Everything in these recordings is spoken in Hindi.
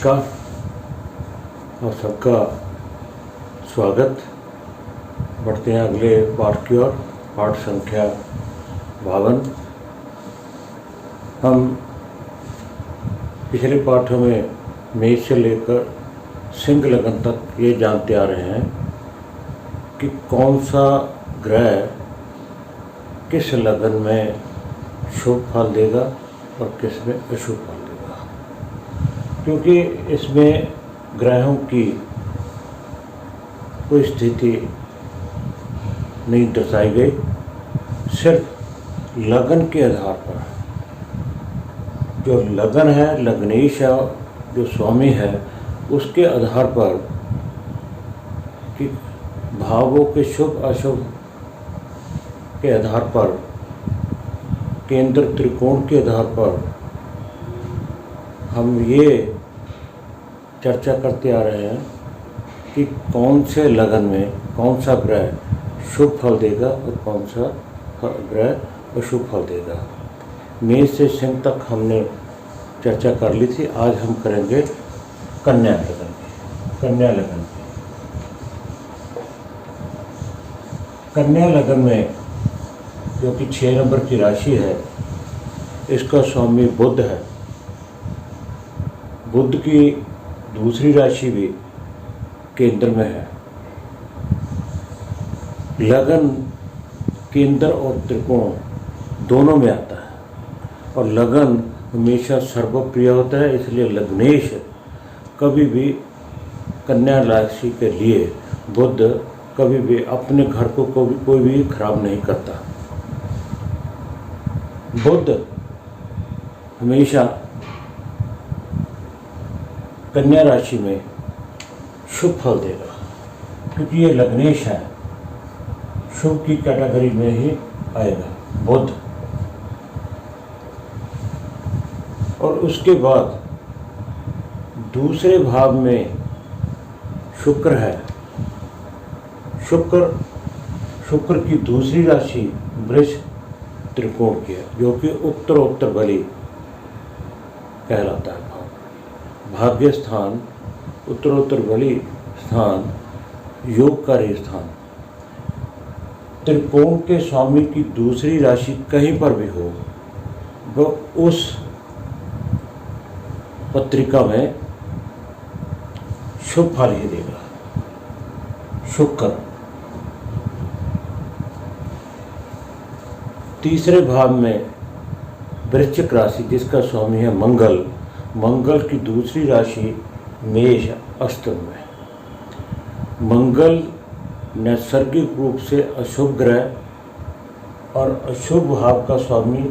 नमस्कार और सबका स्वागत। बढ़ते हैं अगले पाठ की ओर। पाठ संख्या 52। हम पिछले पाठों में मेष से लेकर सिंह लगन तक ये जानते आ रहे हैं कि कौन सा ग्रह किस लगन में शुभ फल देगा और किस में अशुभ फल देगा, क्योंकि इसमें ग्रहों की कोई स्थिति नहीं दर्शाई गई। सिर्फ लगन के आधार पर, जो लगन है, लग्नेश है, जो स्वामी है, उसके आधार पर कि भावों के शुभ अशुभ के आधार पर, केंद्र त्रिकोण के आधार पर हम ये चर्चा करते आ रहे हैं कि कौन से लगन में कौन सा ग्रह शुभ फल देगा और कौन सा ग्रह अशुभ फल देगा। मेष से सिंह तक हमने चर्चा कर ली थी। आज हम करेंगे कन्या लगन की। कन्या लगन में जो कि 6 नंबर की राशि है, इसका स्वामी बुध है। बुध की दूसरी राशि भी केंद्र में है। लगन केंद्र और त्रिकोण दोनों में आता है और लगन हमेशा सर्वप्रिय होता है। इसलिए लग्नेश कभी भी कन्या राशि के लिए बुध कभी भी अपने घर को कोई भी खराब नहीं करता। बुध हमेशा कन्या राशि में शुभ फल देगा, क्योंकि ये लग्नेश है, शुभ की कैटेगरी में ही आएगा बुध। और उसके बाद दूसरे भाव में शुक्र है। शुक्र की दूसरी राशि वृष त्रिकोण की है, जो कि उत्तरोत्तर बली कहलाता है। भाग्य स्थान, उत्तरोत्तर बली स्थान, योगकारी स्थान। त्रिकोण के स्वामी की दूसरी राशि कहीं पर भी हो, वह उस पत्रिका में शुभ फल ही देगा। शुक्र तीसरे भाव में वृश्चिक राशि, जिसका स्वामी है मंगल। मंगल की दूसरी राशि मेष अष्टम में। मंगल नैसर्गिक रूप से अशुभ ग्रह और अशुभ भाव का स्वामी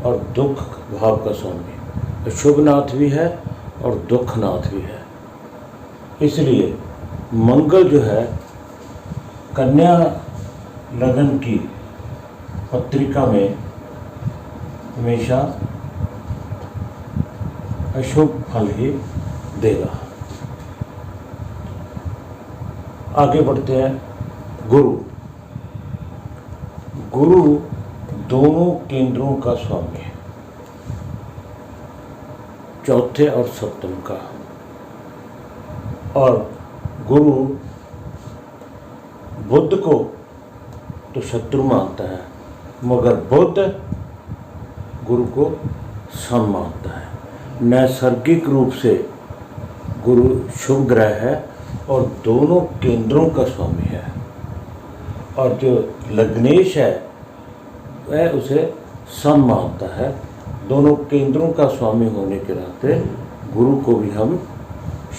और दुख भाव का स्वामी, अशुभ नाथ भी है और दुख नाथ भी है। इसलिए मंगल जो है कन्या लगन की पत्रिका में हमेशा अशुभ फल ही देगा। आगे बढ़ते हैं। गुरु दोनों केंद्रों का स्वामी है, चौथे और सप्तम का। और गुरु बुध को तो शत्रु मानता है, मगर बुध गुरु को सम मानता है। नैसर्गिक रूप से गुरु शुभ ग्रह है और दोनों केंद्रों का स्वामी है। और जो लग्नेश है वह उसे सम मानता है। दोनों केंद्रों का स्वामी होने के नाते गुरु को भी हम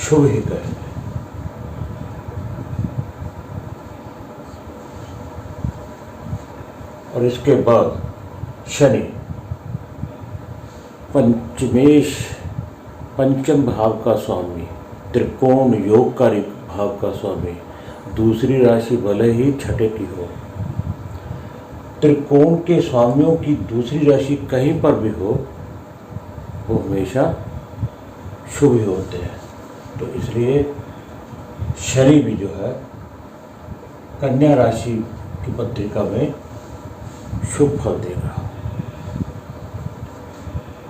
शुभ ही कहेंगे। और इसके बाद शनि पंचम भाव का स्वामी, त्रिकोण योगकारी भाव का स्वामी, दूसरी राशि भले ही छठे की हो। त्रिकोण के स्वामियों की दूसरी राशि कहीं पर भी हो, वो हमेशा शुभ ही होते हैं। तो इसलिए शनि भी जो है कन्या राशि की पत्रिका में शुभ फल देगा।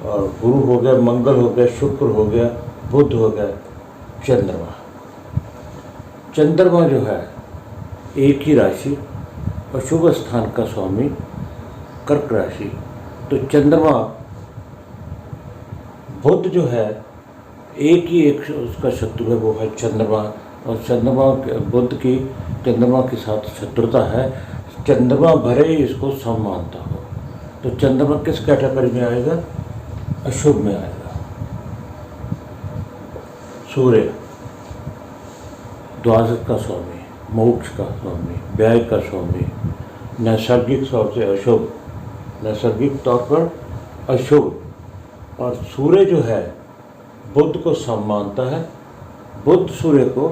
और गुरु हो गया, मंगल हो गया, शुक्र हो गया, बुध हो गया, चंद्रमा। चंद्रमा जो है एक ही राशि और शुभ स्थान का स्वामी कर्क राशि। तो चंद्रमा बुध जो है एक उसका शत्रु है, वो है चंद्रमा। और चंद्रमा बुध की चंद्रमा के साथ शत्रुता है। चंद्रमा भले ही इसको सम मानता हो, तो चंद्रमा किस कैटेगरी में आएगा? अशुभ में आएगा। सूर्य द्वादश का स्वामी, मोक्ष का स्वामी, व्यय का स्वामी, नैसर्गिक तौर से अशुभ, नैसर्गिक तौर पर अशुभ। और सूर्य जो है बुध को सम मानता है, बुध सूर्य को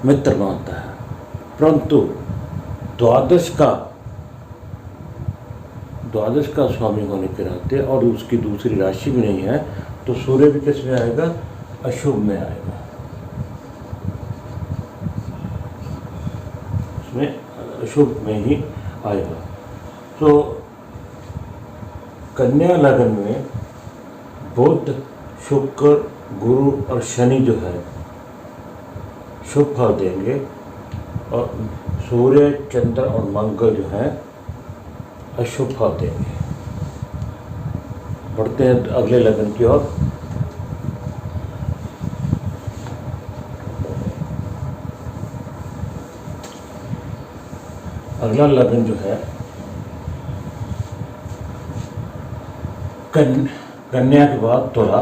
मित्र मानता है। परंतु द्वादश का स्वामी होने के नाते और उसकी दूसरी राशि भी नहीं है, तो सूर्य भी किस में आएगा? अशुभ में आएगा। उसमें अशुभ में ही आएगा। तो कन्या लग्न में बुध, शुक्र, गुरु और शनि जो है शुभ फल देंगे, और सूर्य, चंद्र और मंगल जो है अशुभ फल देंगे। बढ़ते हैं अगले लग्न की ओर। अगला लग्न जो है कन्या के बाद तुला।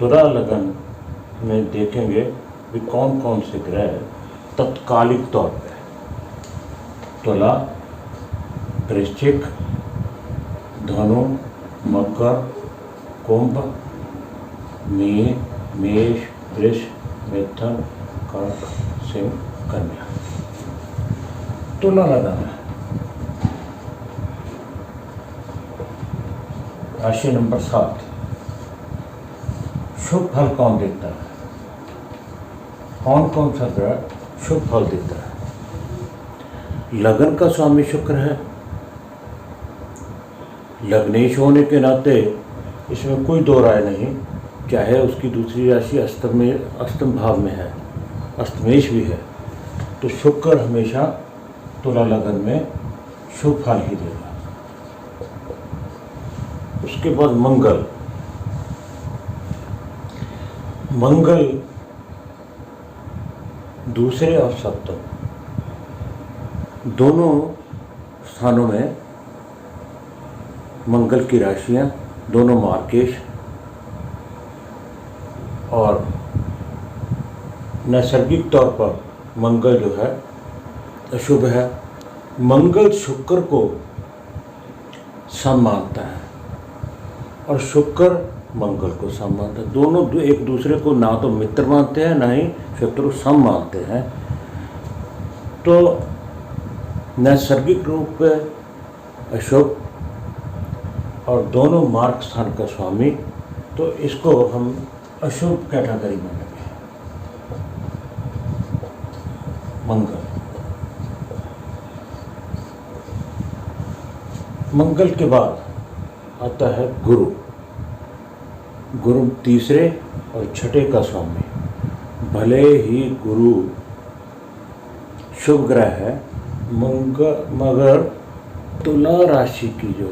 तुला लग्न में देखेंगे भी कौन कौन से ग्रह तत्कालिक तौर पे तुला, वृश्चिक, धनु, मकर, कुंभ, मीन, मेष, वृष, मिथुन, कर्क, सिंह, कन्या। तुला लग्न है। राशि नंबर 7। शुभ फल कौन देता है? कौन कौन सा ग्रह शुभ फल देता है? लग्न का स्वामी शुक्र है। लग्नेश होने के नाते इसमें कोई दो राय नहीं, चाहे उसकी दूसरी राशि अष्टम भाव में है, अष्टमेश भी है, तो शुक्र हमेशा तुला लग्न में शुभ फल ही देगा। उसके बाद मंगल दूसरे और सप्तम दोनों स्थानों में मंगल की राशियां, दोनों मार्केश, और नैसर्गिक तौर पर मंगल जो है अशुभ है। मंगल शुक्र को सम मानता है और शुक्र मंगल को सम मानता है। दोनों एक दूसरे को ना तो मित्र मानते हैं, ना ही शत्रु, सम मानते हैं। तो नैसर्गिक रूप पे अशुभ और दोनों मार्ग स्थान का स्वामी, तो इसको हम अशुभ कैटेगरी में लगे। मंगल के बाद आता है गुरु। गुरु तीसरे और छठे का स्वामी। भले ही गुरु शुभ ग्रह है, मगर तुला राशि की जो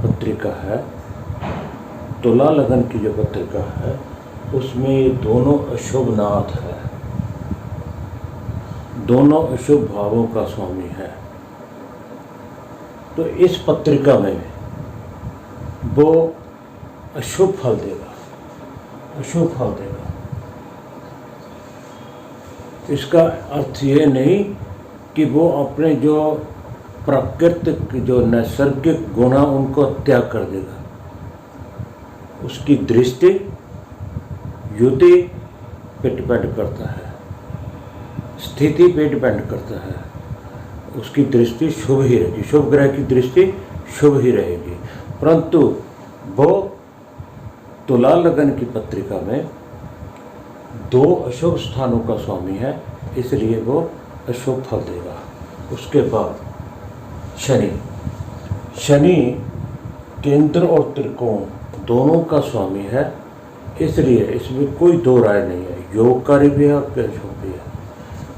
पत्रिका है, तुला लगन की जो पत्रिका है, उसमें दोनों अशुभ नाथ है, दोनों अशुभ भावों का स्वामी है। तो इस पत्रिका में वो अशुभ फल देगा, अशुभ फल देगा। इसका अर्थ ये नहीं कि वो अपने जो प्राकृतिक जो नैसर्गिक गुण उनको त्याग कर देगा। उसकी दृष्टि युति पे डिपेंड करता है, स्थिति पे डिपेंड करता है। उसकी दृष्टि शुभ ही रहेगी, शुभ ग्रह की दृष्टि शुभ ही रहेगी। परंतु वो तुला लगन की पत्रिका में दो अशुभ स्थानों का स्वामी है, इसलिए वो अशुभ फल देगा। उसके बाद शनि केंद्र और त्रिकोण दोनों का स्वामी है, इसलिए इसमें कोई दो राय नहीं है, योगकारी भी है और शुभ भी है।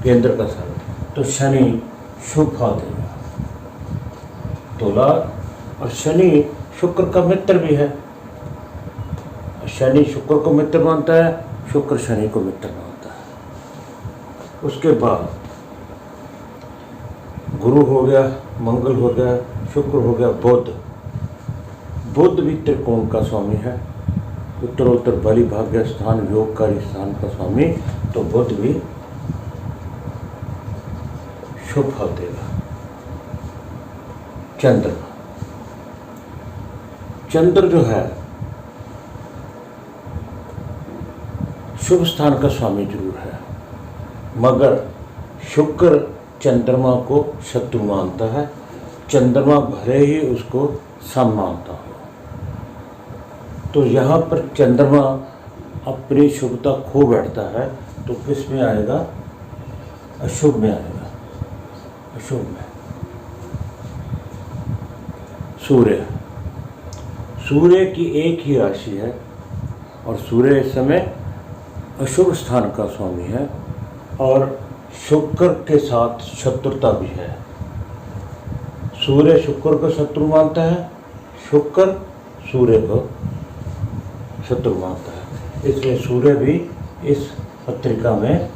केंद्र का साथ तो शनि शुभ फल देगा। तुला और शनि शुक्र का मित्र भी है, शनि शुक्र को मित्र मानता है, शुक्र शनि को मित्र मानता है। उसके बाद गुरु हो गया, मंगल हो गया, शुक्र हो गया, बुध। बुध भी त्रिकोण का स्वामी है, उत्तरोत्तर बलि भाग्य स्थान योगकारी स्थान का स्वामी, तो बुध भी शुभ फल देगा। चंद्र जो है शुभ स्थान का स्वामी जरूर है, मगर शुक्र चंद्रमा को शत्रु मानता है, चंद्रमा भले ही उसको सम मानता हो। तो यहाँ पर चंद्रमा अपनी शुभता खो बैठता है, तो किस में आएगा? अशुभ में आएगा, अशुभ में। सूर्य की एक ही राशि है और सूर्य इस समय अशुभ स्थान का स्वामी है और शुक्र के साथ शत्रुता भी है। सूर्य शुक्र को शत्रु मानता है, शुक्र सूर्य को शत्रु मानता है, इसलिए सूर्य भी इस पत्रिका में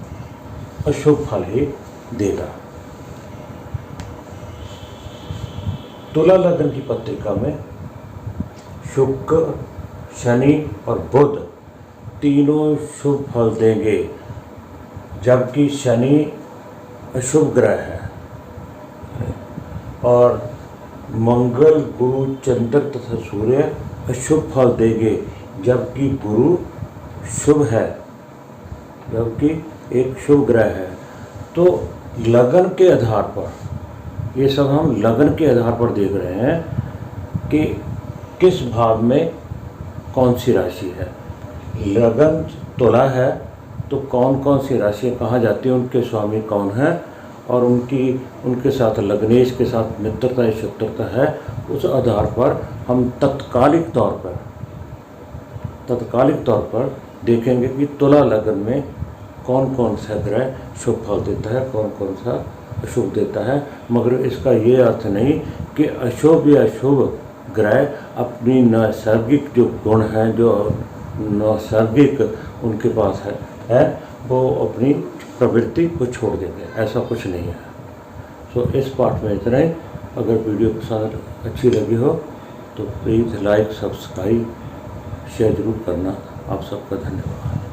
अशुभ फल ही देगा। तुला लग्न की पत्रिका में शुक्र, शनि और बुध तीनों शुभ फल देंगे, जबकि शनि अशुभ ग्रह है और मंगल, गुरु, चंद्र तथा सूर्य अशुभ फल देंगे, जबकि गुरु शुभ है, जबकि एक शुभ ग्रह है। तो लगन के आधार पर, ये सब हम लगन के आधार पर देख रहे हैं कि किस भाव में कौन सी राशि है। लगन तुला है तो कौन कौन सी राशियाँ कहाँ जाती हैं, उनके स्वामी कौन हैं और उनके साथ लग्नेश के साथ मित्रता या शत्रुता है, उस आधार पर हम तत्कालिक तौर पर देखेंगे कि तुला लगन में कौन कौन सा ग्रह शुभ फल देता है, कौन कौन सा अशुभ देता है। मगर इसका ये अर्थ नहीं कि अशुभ या शुभ ग्रह अपनी नैसर्गिक जो गुण हैं, जो नैसर्गिक उनके पास है वो अपनी प्रवृत्ति को छोड़ देंगे, ऐसा कुछ नहीं है। सो इस पार्ट में इतना ही। अगर वीडियो पसंद अच्छी लगी हो तो प्लीज़ लाइक, सब्सक्राइब, शेयर जरूर करना। आप सबका धन्यवाद।